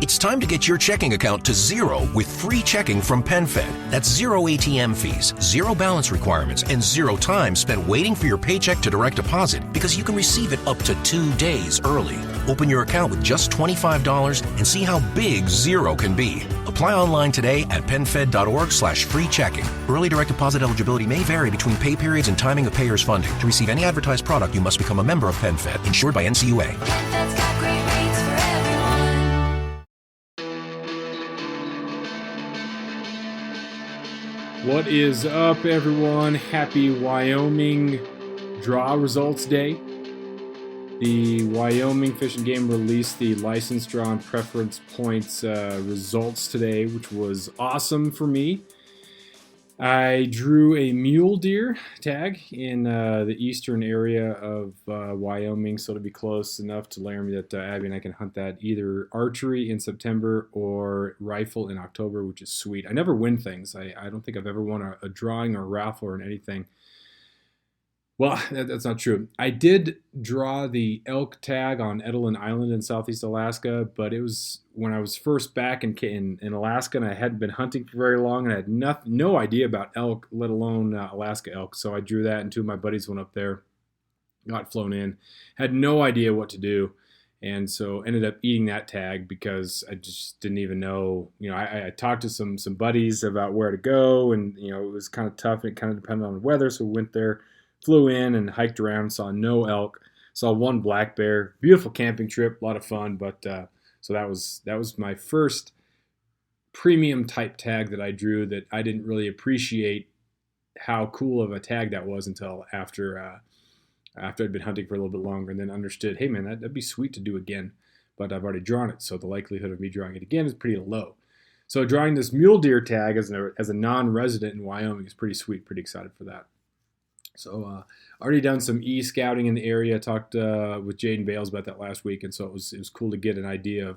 It's time to get your checking account to zero with free checking from PenFed. That's zero ATM fees, zero balance requirements, and zero time spent waiting for your paycheck to direct deposit because you can receive it up to 2 days early. Open your account with just $25 and see how big zero can be. Apply online today at PenFed.org/free checking. Early direct deposit eligibility may vary between pay periods and timing of payers' funding. To receive any advertised product, you must become a member of PenFed, insured by NCUA. PenFed's got great rates for everyone. What is up, everyone? Happy Wyoming Draw Results Day. The Wyoming Fish and Game released the license draw and preference points results today, which was awesome for me. I drew a mule deer tag in the eastern area of Wyoming, so it'll be close enough to Laramie that Abby and I can hunt that either archery in September or rifle in October, which is sweet. I never win things. I don't think I've ever won a drawing or a raffle or anything. Well, that's not true. I did draw the elk tag on Edelin Island in southeast Alaska, but it was when I was first back in Alaska and I hadn't been hunting for very long and I had no idea about elk, let alone Alaska elk. So I drew that and two of my buddies went up there, got flown in, had no idea what to do. And so ended up eating that tag because I just didn't even know. I talked to some buddies about where to go and, it was kind of tough. It kind of depended on the weather. So we went there. Flew in and hiked around, saw no elk, saw one black bear. Beautiful camping trip, a lot of fun. But so that was my first premium type tag that I drew that I didn't really appreciate how cool of a tag that was until after I'd been hunting for a little bit longer and then understood, hey man, that'd be sweet to do again. But I've already drawn it, so the likelihood of me drawing it again is pretty low. So drawing this mule deer tag as a non-resident in Wyoming is pretty sweet. Pretty excited for that. So already done some e-scouting in the area. Talked with Jaden Bales about that last week, and so it was cool to get an idea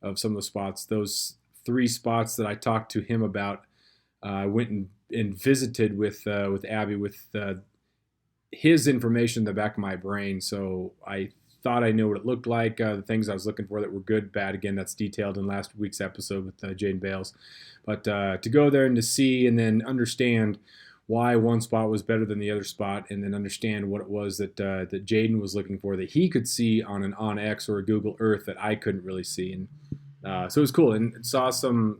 of some of the spots. Those 3 spots that I talked to him about, I went and visited with Abby with his information in the back of my brain. So I thought I knew what it looked like, the things I was looking for that were good, bad. Again, that's detailed in last week's episode with Jaden Bales. But to go there and to see and then understand why one spot was better than the other spot, and then understand what it was that Jaden was looking for that he could see on an OnX or a Google Earth that I couldn't really see, and so it was cool. And saw some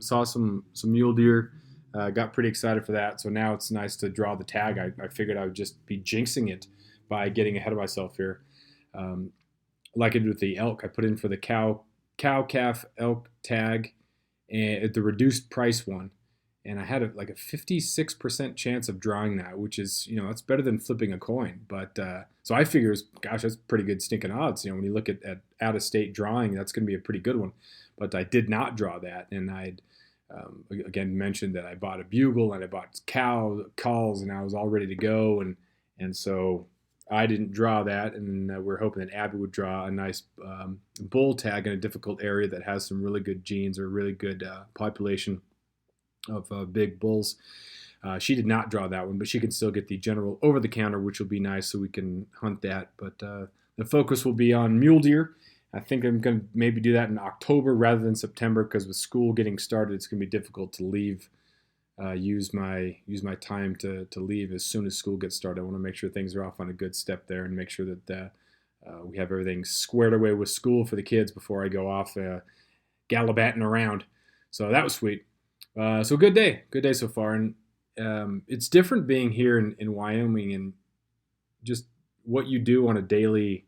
mule deer, got pretty excited for that. So now it's nice to draw the tag. I figured I would just be jinxing it by getting ahead of myself here, like I did with the elk. I put in for the cow calf elk tag and the reduced price one. And I had a 56% chance of drawing that, which is, that's better than flipping a coin. But so I figure, gosh, that's pretty good stinking odds. When you look at out-of-state drawing, that's going to be a pretty good one. But I did not draw that. And I'd, again, mentioned that I bought a bugle and I bought cow calls and I was all ready to go. And so I didn't draw that. And we're hoping that Abby would draw a nice bull tag in a difficult area that has some really good genes or really good population of big bulls. She did not draw that one, but she can still get the general over-the-counter, which will be nice, so we can hunt that. But the focus will be on mule deer. I think I'm going to maybe do that in October rather than September, because with school getting started, it's going to be difficult to leave. Use my time to leave as soon as school gets started. I want to make sure things are off on a good step there and make sure that we have everything squared away with school for the kids before I go off gallivanting around. So that was sweet. So good day so far. And it's different being here in Wyoming and just what you do on a daily,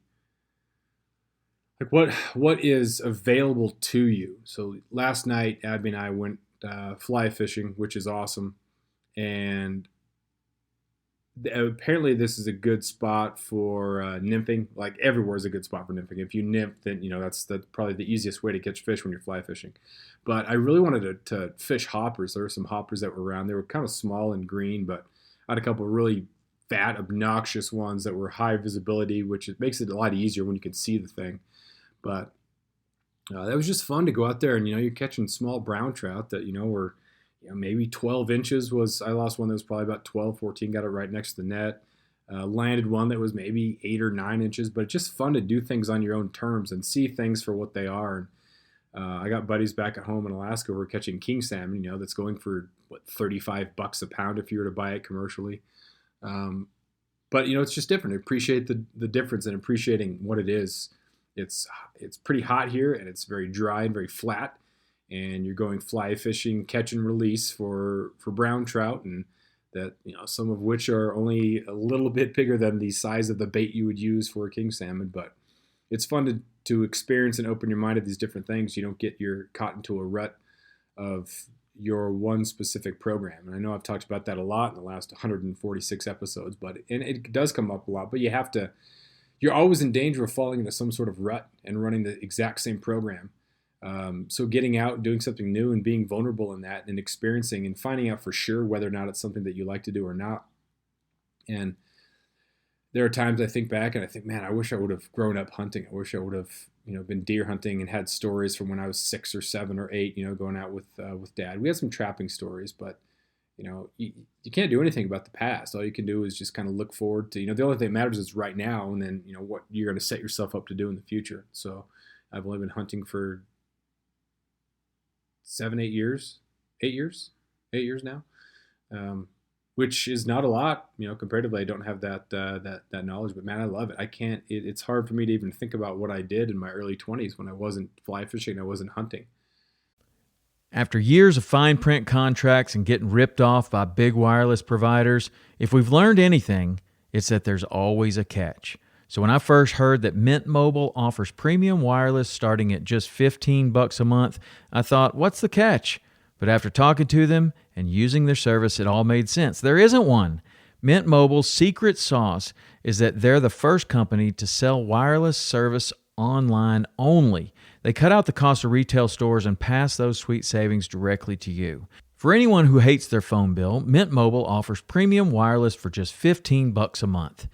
like what is available to you. So last night, Abby and I went fly fishing, which is awesome. And apparently this is a good spot for nymphing. Like everywhere is a good spot for nymphing. If you nymph, then that's probably the easiest way to catch fish when you're fly fishing. But I really wanted to fish hoppers. There were some hoppers that were around. They were kind of small and green, but I had a couple of really fat, obnoxious ones that were high visibility, which it makes it a lot easier when you can see the thing. But that was just fun to go out there and you're catching small brown trout that were maybe 12 inches. I lost one that was probably about 12, 14, got it right next to the net. Landed one that was maybe 8 or 9 inches, but it's just fun to do things on your own terms and see things for what they are. I got buddies back at home in Alaska who are catching king salmon, that's going for what, $35 a pound if you were to buy it commercially. Um, but it's just different. Appreciate the difference and appreciating what it is. It's pretty hot here and it's very dry and very flat. And you're going fly fishing, catch and release for brown trout, and that some of which are only a little bit bigger than the size of the bait you would use for a king salmon. But it's fun to experience and open your mind to these different things. You don't get caught into a rut of your one specific program. And I know I've talked about that a lot in the last 146 episodes, and it does come up a lot, but you're always in danger of falling into some sort of rut and running the exact same program. So getting out and doing something new and being vulnerable in that and experiencing and finding out for sure whether or not it's something that you like to do or not. And there are times I think back and I think, man, I wish I would have grown up hunting. I wish I would have, been deer hunting and had stories from when I was 6 or 7 or 8, going out with Dad. We had some trapping stories, but you can't do anything about the past. All you can do is just kind of look forward to, the only thing that matters is right now, and then what you're going to set yourself up to do in the future. So I've only been hunting for 7, 8 years, 8 years now. Which is not a lot, comparatively. I don't have that knowledge, but man, I love it. I can't. It's hard for me to even think about what I did in my early 20s when I wasn't fly fishing, I wasn't hunting. After years of fine print contracts and getting ripped off by big wireless providers, if we've learned anything, it's that there's always a catch. So when I first heard that Mint Mobile offers premium wireless starting at just $15 a month, I thought, what's the catch? But after talking to them and using their service, it all made sense. There isn't one. Mint Mobile's secret sauce is that they're the first company to sell wireless service online only. They cut out the cost of retail stores and pass those sweet savings directly to you. For anyone who hates their phone bill, Mint Mobile offers premium wireless for just $15 a month.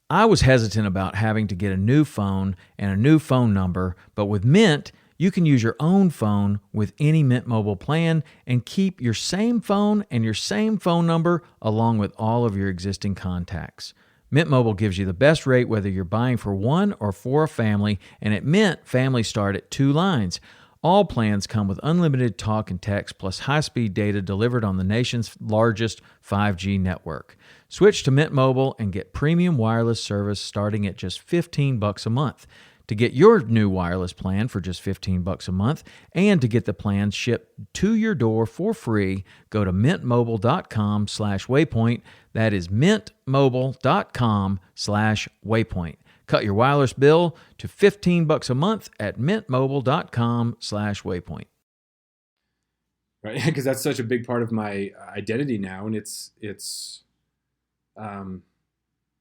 I was hesitant about having to get a new phone and a new phone number, but with Mint, you can use your own phone with any Mint Mobile plan and keep your same phone and your same phone number along with all of your existing contacts. Mint Mobile gives you the best rate whether you're buying for one or for a family, and at Mint, families start at 2 lines. All plans come with unlimited talk and text plus high-speed data delivered on the nation's largest 5G network. Switch to Mint Mobile and get premium wireless service starting at just $15 a month. To get your new wireless plan for just $15 a month and to get the plan shipped to your door for free, go to mintmobile.com/waypoint. That is mintmobile.com/waypoint. Cut your wireless bill to $15 a month at mintmobile.com/waypoint. Right, because that's such a big part of my identity now, and it's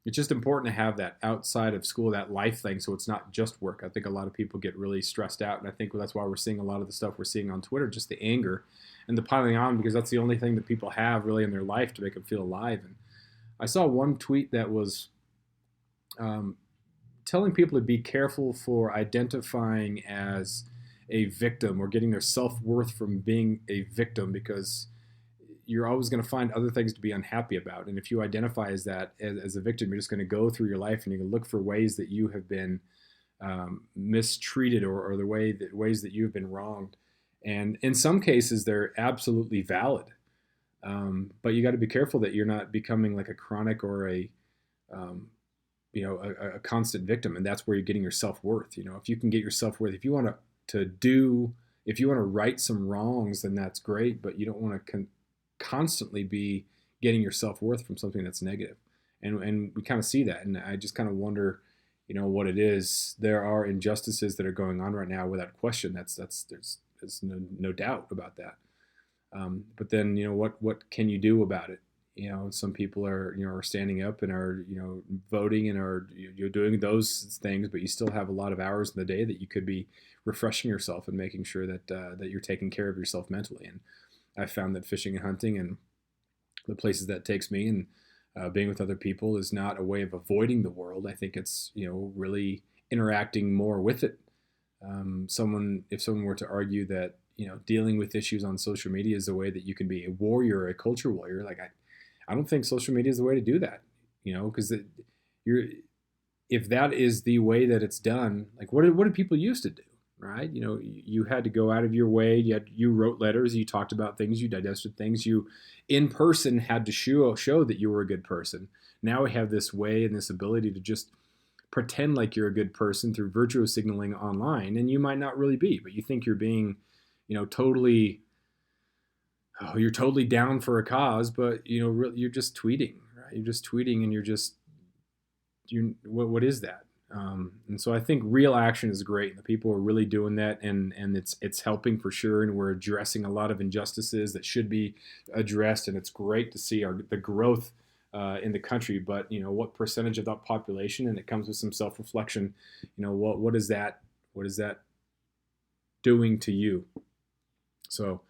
just important to have that outside of school, that life thing, so it's not just work. I think a lot of people get really stressed out, and I think that's why we're seeing a lot of the stuff we're seeing on Twitter, just the anger and the piling on, because that's the only thing that people have really in their life to make them feel alive. And I saw one tweet that was telling people to be careful for identifying as a victim or getting their self-worth from being a victim, because you're always going to find other things to be unhappy about. And if you identify as that, as a victim, you're just going to go through your life and you're going to look for ways that you have been mistreated or the ways that you've been wronged. And in some cases, they're absolutely valid. But you got to be careful that you're not becoming like a chronic or a constant victim. And that's where you're getting your self-worth. If you can get your self-worth, if you want to right some wrongs, then that's great. But you don't want to constantly be getting your self-worth from something that's negative. And we kind of see that. And I just kind of wonder, what it is. There are injustices that are going on right now without question. There's no doubt about that. But then, what can you do about it? Some people are standing up and are, voting and are doing those things, but you still have a lot of hours in the day that you could be refreshing yourself and making sure that you're taking care of yourself mentally. And I found that fishing and hunting and the places that takes me and being with other people is not a way of avoiding the world. I think it's, really interacting more with it. If someone were to argue that, dealing with issues on social media is a way that you can be a warrior, a culture warrior, like I don't think social media is the way to do that, because if that is the way that it's done, like what did people used to do? right? You had to go out of your way. You wrote letters, you talked about things, you digested things, you in person had to show that you were a good person. Now we have this way and this ability to just pretend like you're a good person through virtue signaling online, and you might not really be, but you think you're being, totally, you're totally down for a cause, but you're just tweeting, right? You're just tweeting, and what is that? And so I think real action is great. The people are really doing that, and it's helping for sure. And we're addressing a lot of injustices that should be addressed, and it's great to see the growth in the country. But what percentage of that population? And it comes with some self-reflection. What is that? What is that doing to you? So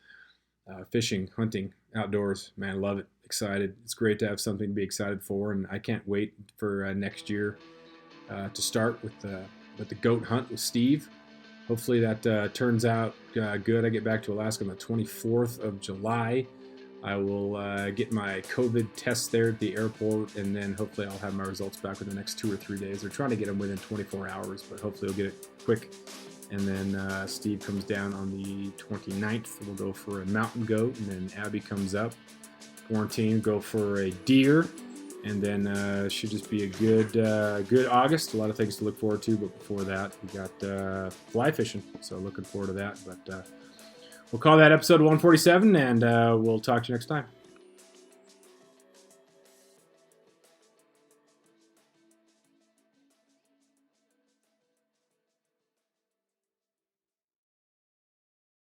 fishing, hunting, outdoors, man, love it. Excited. It's great to have something to be excited for, and I can't wait for next year to start with the goat hunt with Steve. Hopefully that turns out good. I get back to Alaska on the 24th of July. I will get my COVID test there at the airport, and then hopefully I'll have my results back within the next 2 or 3 days. They're trying to get them within 24 hours, but hopefully I'll get it quick. And then Steve comes down on the 29th. We'll go for a mountain goat, and then Abby comes up. Quarantine, go for a deer, and then should just be a good August. A lot of things to look forward to, but before that, we got fly fishing, so looking forward to that. But we'll call that episode 147, and we'll talk to you next time.